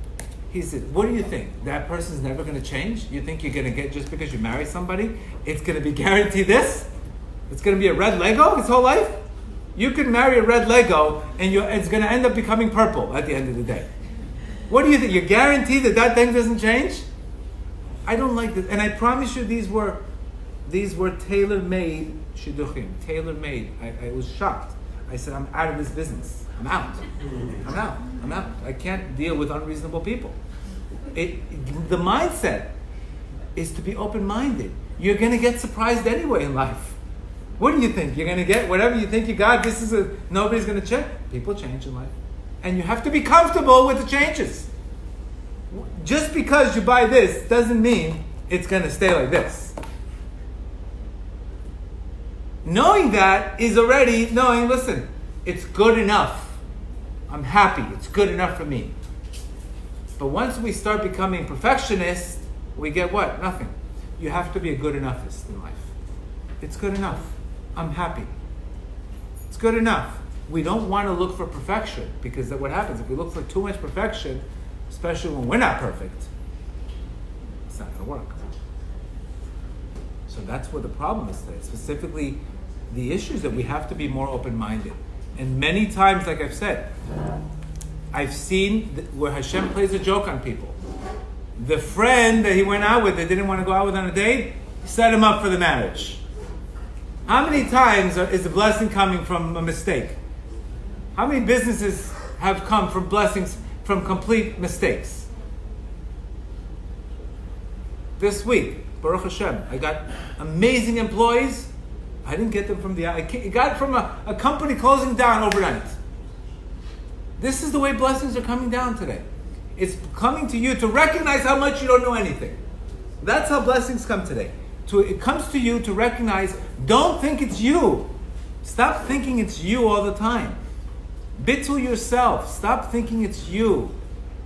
He said, what do you think? That person's never going to change? You think you're going to get, just because you marry somebody, it's going to be guaranteed this? It's going to be a red Lego his whole life? You can marry a red Lego and it's going to end up becoming purple at the end of the day. What do you think? You're guaranteed that thing doesn't change? I don't like this. And I promise you these were tailor-made shidduchim. Tailor-made. I was shocked. I said, I'm out of this business. I'm out. I can't deal with unreasonable people. The mindset is to be open-minded. You're going to get surprised anyway in life. What do you think? You're going to get whatever you think you got. Nobody's going to check. People change in life. And you have to be comfortable with the changes. Just because you buy this doesn't mean it's going to stay like this. Knowing that is already knowing, listen, it's good enough. I'm happy. It's good enough for me. But once we start becoming perfectionists, we get what? Nothing. You have to be a good enoughness in life. It's good enough. I'm happy. It's good enough. We don't want to look for perfection, because what happens if we look for too much perfection, especially when we're not perfect, it's not going to work. So that's what the problem is today. Specifically, the issues that we have to be more open-minded. And many times, like I've said, I've seen where Hashem plays a joke on people. The friend that he went out with, that didn't want to go out with on a date, set him up for the marriage. How many times is the blessing coming from a mistake? How many businesses have come from blessings from complete mistakes? This week, Baruch Hashem, I got amazing employees. I didn't get them from I got it from a company closing down overnight. This is the way blessings are coming down today. It's coming to you to recognize how much you don't know anything. That's how blessings come today. It comes to you to recognize, don't think it's you. Stop thinking it's you all the time. Bittul yourself. Stop thinking it's you.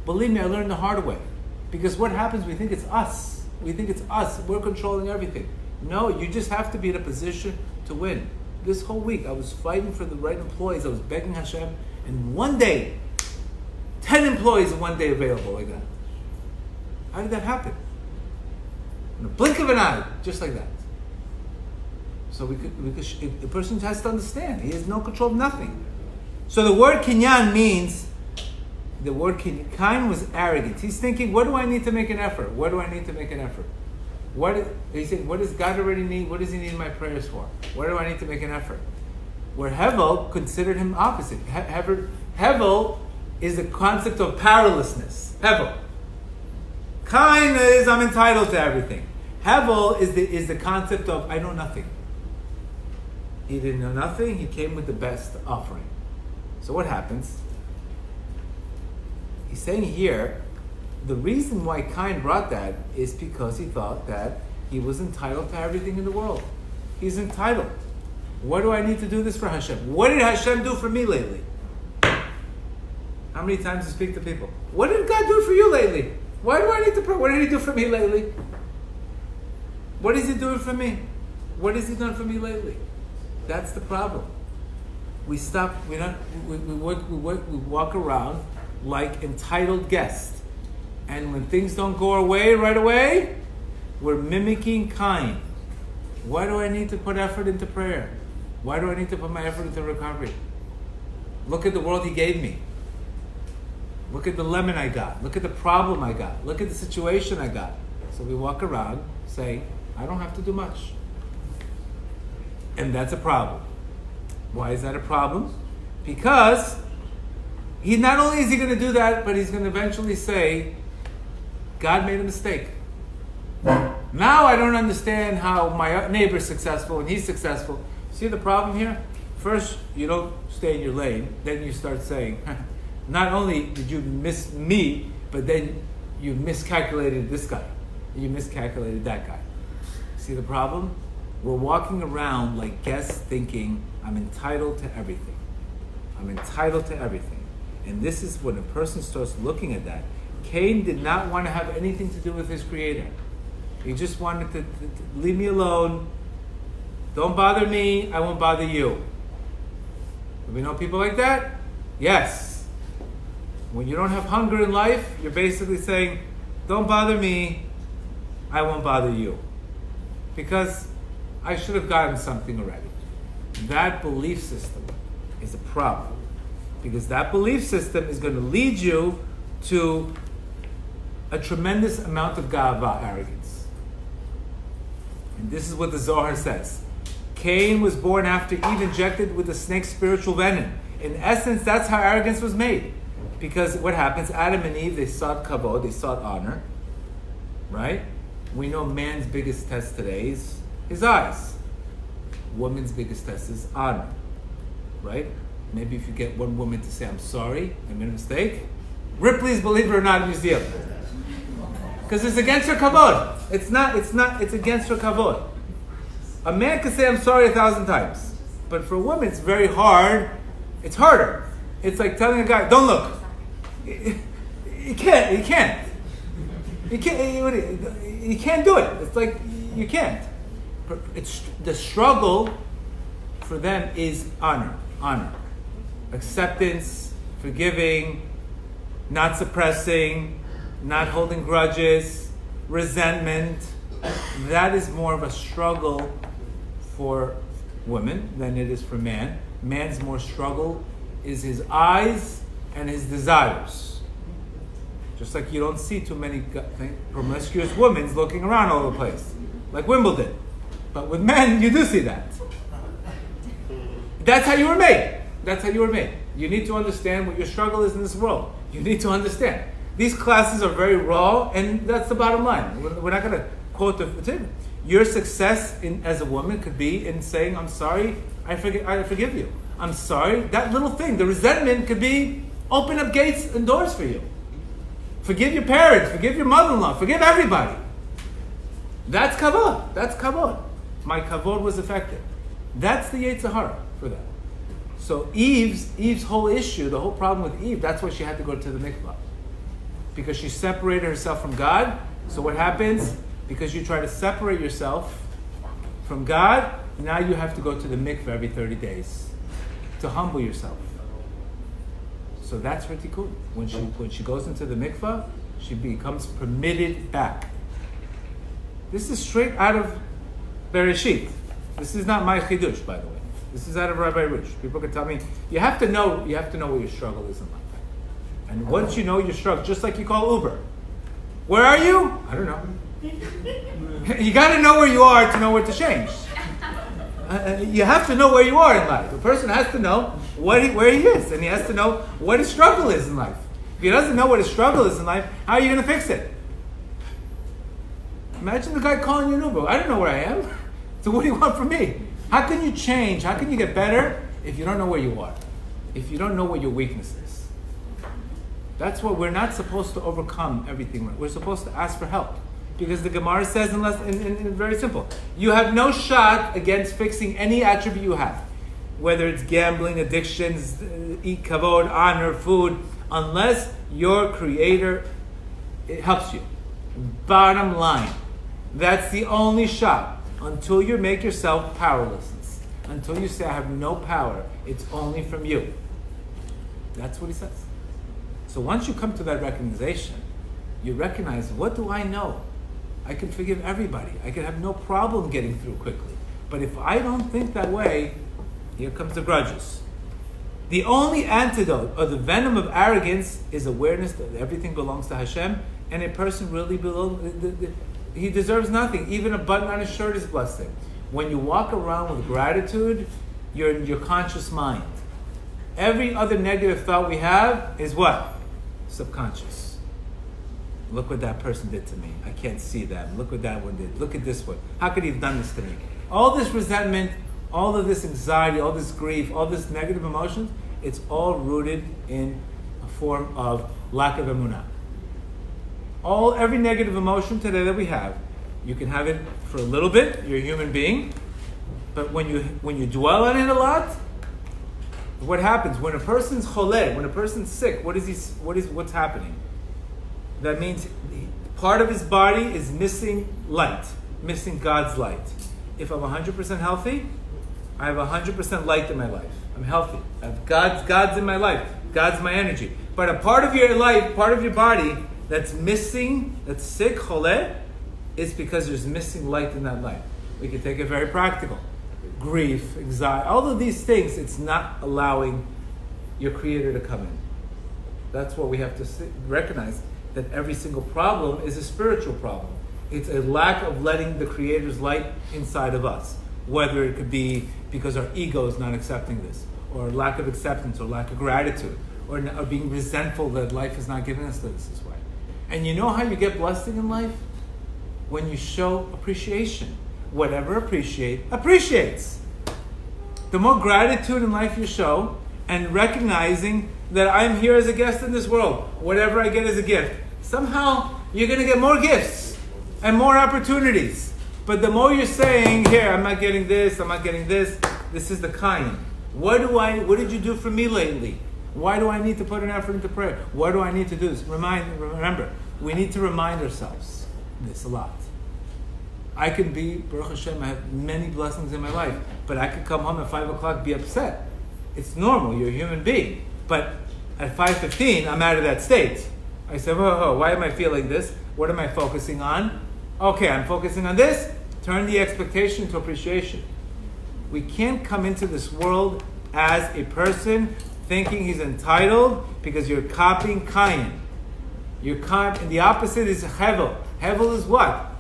Believe me, I learned the hard way. Because what happens, we think it's us. We think it's us. We're controlling everything. No, you just have to be in a position to win. This whole week, I was fighting for the right employees. I was begging Hashem. And one day, 10 employees in one day available like that. How did that happen? In a blink of an eye, just like that. So the person has to understand. He has no control of nothing. So the word kinyan means, the word Cain was arrogant. He's thinking, what do I need to make an effort? What do I need to make an effort? He's saying, what does God already need? What does he need my prayers for? What do I need to make an effort? Where Hevel considered him opposite. Hevel is the concept of powerlessness. Hevel. Cain is, I'm entitled to everything. Hevel is the concept of, I know nothing. He didn't know nothing. He came with the best offering. So what happens? He's saying here, the reason why Cain brought that is because he thought that he was entitled to everything in the world. He's entitled. What do I need to do this for Hashem? What did Hashem do for me lately? How many times you speak to people? What did God do for you lately? Why do I need to pray? What did he do for me lately? What is he doing for me? What has he done for me lately? That's the problem. We walk around like entitled guests. And when things don't go our way right away, we're mimicking Cain. Why do I need to put effort into prayer? Why do I need to put my effort into recovery? Look at the world he gave me. Look at the lemon I got. Look at the problem I got. Look at the situation I got. So we walk around saying, I don't have to do much. And that's a problem. Why is that a problem? Because he not only is he going to do that, but he's going to eventually say, God made a mistake. Now I don't understand how my neighbor's successful and he's successful. See the problem here? First, you don't stay in your lane. Then you start saying, not only did you miss me, but then you miscalculated this guy. You miscalculated that guy. See the problem? We're walking around like guests thinking, I'm entitled to everything. I'm entitled to everything. And this is when a person starts looking at that. Cain did not want to have anything to do with his creator. He just wanted to leave me alone. Don't bother me, I won't bother you. Do we know people like that? Yes. When you don't have hunger in life, you're basically saying, don't bother me, I won't bother you. Because I should have gotten something already. That belief system is a problem. Because that belief system is going to lead you to a tremendous amount of gava, arrogance. And this is what the Zohar says. Cain was born after Eve injected with the snake's spiritual venom. In essence, that's how arrogance was made. Because what happens, Adam and Eve, they sought kavod, they sought honor. Right? We know man's biggest test today is his eyes. Woman's biggest test is honor. Right? Maybe if you get one woman to say, I'm sorry, I made a mistake. Ripley's Believe It or Not Museum. Because it's against her kavod. It's against her kavod. A man can say, I'm sorry 1,000 times. But for a woman, it's very hard. It's harder. It's like telling a guy, don't look. You can't. You can't do it. It's like, you can't. It's the struggle for them is honor. Acceptance, forgiving, not suppressing, not holding grudges, resentment. That is more of a struggle for women than it is for man. Man's more struggle is his eyes and his desires. Just like you don't see too many promiscuous women looking around all over the place, like Wimbledon. But with men, you do see that. That's how you were made. That's how you were made. You need to understand what your struggle is in this world. You need to understand. These classes are very raw, and that's the bottom line. We're not going to quote the thing. Your success as a woman could be in saying, I'm sorry, I forgive you. I'm sorry. That little thing, the resentment could be open up gates and doors for you. Forgive your parents, forgive your mother-in-law, forgive everybody. That's kavod. That's kavod. My kavod was affected. That's the Yetzer Hara for that. So Eve's whole issue, the whole problem with Eve, that's why she had to go to the mikvah. Because she separated herself from God. So what happens? Because you try to separate yourself from God, now you have to go to the mikvah every 30 days to humble yourself. So that's her tikkun. When she goes into the mikvah, she becomes permitted back. This is straight out of Bereshit. This is not my chidush, by the way. This is out of Rabbi Arush. People can tell me, you have to know what your struggle is in life. And once you know your struggle, just like you call Uber. Where are you? I don't know. You got to know where you are to know what to change. You have to know where you are in life. A person has to know where he is, and he has to know what his struggle is in life. If he doesn't know what his struggle is in life, how are you going to fix it? Imagine the guy calling you an Uber. I don't know where I am. So what do you want from me? How can you change? How can you get better if you don't know where you are? If you don't know what your weakness is? That's what we're not supposed to overcome everything. We're supposed to ask for help. Because the Gemara says, in very simple, you have no shot against fixing any attribute you have. Whether it's gambling, addictions, eat kavod, honor, food, unless your Creator helps you. Bottom line. That's the only shot. Until you make yourself powerless. Until you say, I have no power. It's only from you. That's what he says. So once you come to that recognition, you recognize, what do I know? I can forgive everybody. I can have no problem getting through quickly. But if I don't think that way, here comes the grudges. The only antidote or the venom of arrogance is awareness that everything belongs to Hashem, and a person really he deserves nothing. Even a button on his shirt is blessing. When you walk around with gratitude, you're in your conscious mind. Every other negative thought we have is what? Subconscious. Look what that person did to me. I can't see that. Look what that one did. Look at this one. How could he have done this to me? All this resentment, all of this anxiety, all this grief, all this negative emotions, it's all rooted in a form of lack of emunah. Every negative emotion today that we have, you can have it for a little bit. You're a human being, but when you dwell on it a lot, what happens when a person's choleh, when a person's sick? What's happening? That means part of his body is missing light, missing God's light. If I'm 100% healthy, I have 100% light in my life. I'm healthy. I have God's in my life. God's my energy. But a part of your life, part of your body that's missing, that's sick, choleh, is because there's missing light in that life. We can take it very practical. Grief, anxiety, all of these things, it's not allowing your Creator to come in. That's what we have to recognize, that every single problem is a spiritual problem. It's a lack of letting the Creator's light inside of us. Whether it could be because our ego is not accepting this, or lack of acceptance, or lack of gratitude, or being resentful that life is not giving us this way. And you know how you get blessing in life? When you show appreciation. Whatever appreciates. The more gratitude in life you show, and recognizing that I'm here as a guest in this world, whatever I get is a gift, somehow you're going to get more gifts and more opportunities. But the more you're saying, here, I'm not getting this, this is the kind. What did you do for me lately? Why do I need to put an effort into prayer? What do I need to do this? Remember, we need to remind ourselves this a lot. I can be, Baruch Hashem, I have many blessings in my life, but I could come home at 5 o'clock, be upset. It's normal, you're a human being. But at 5:15, I'm out of that state. I say, whoa, why am I feeling this? What am I focusing on? Okay, I'm focusing on this. Turn the expectation to appreciation. We can't come into this world as a person thinking he's entitled because you're copying Kayin. And the opposite is Hevel. Hevel is what?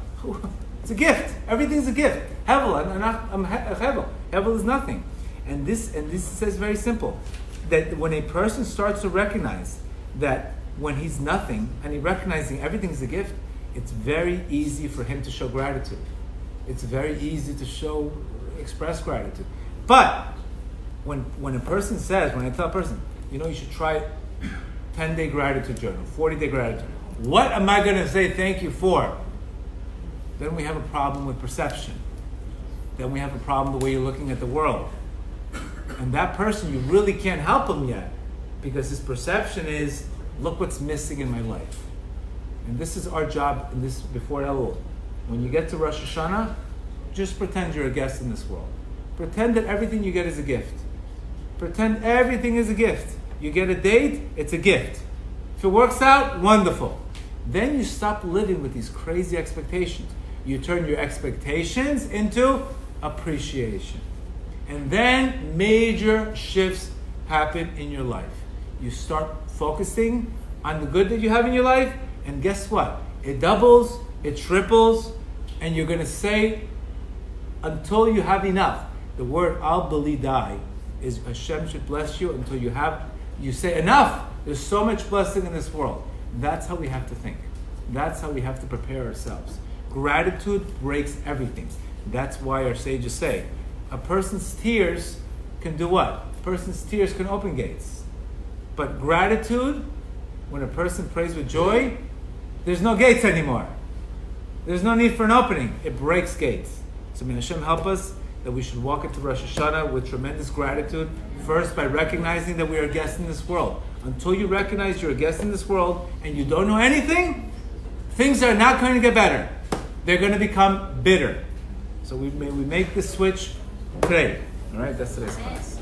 It's a gift. Everything's a gift. Hevel, I'm Hevel. Hevel is nothing. And this says very simple, that when a person starts to recognize that when he's nothing and he's recognizing everything's a gift, it's very easy for him to show gratitude. It's very easy to express gratitude. But when a person says, when I tell a person, you should try 10-day gratitude journal, 40-day gratitude. What am I going to say thank you for? Then we have a problem with perception. Then we have a problem the way you're looking at the world. And that person, you really can't help him yet, because his perception is, look what's missing in my life. And this is our job in this before Elul. When you get to Rosh Hashanah, just pretend you're a guest in this world. Pretend that everything you get is a gift. Pretend everything is a gift. You get a date, it's a gift. If it works out, wonderful. Then you stop living with these crazy expectations. You turn your expectations into appreciation. And then major shifts happen in your life. You start focusing on the good that you have in your life, and guess what? It doubles, it triples, and you're going to say, until you have enough. The word al belidai is Hashem should bless you until you say enough. There's so much blessing in this world. That's how we have to think. That's how we have to prepare ourselves. Gratitude breaks everything. That's why our sages say, a person's tears can do what? A person's tears can open gates. But gratitude, when a person prays with joy, there's no gates anymore. There's no need for an opening. It breaks gates. So may Hashem help us that we should walk into Rosh Hashanah with tremendous gratitude. First, by recognizing that we are guests in this world. Until you recognize you're a guest in this world and you don't know anything, things are not going to get better. They're going to become bitter. So we make this switch today. All right, that's today's class.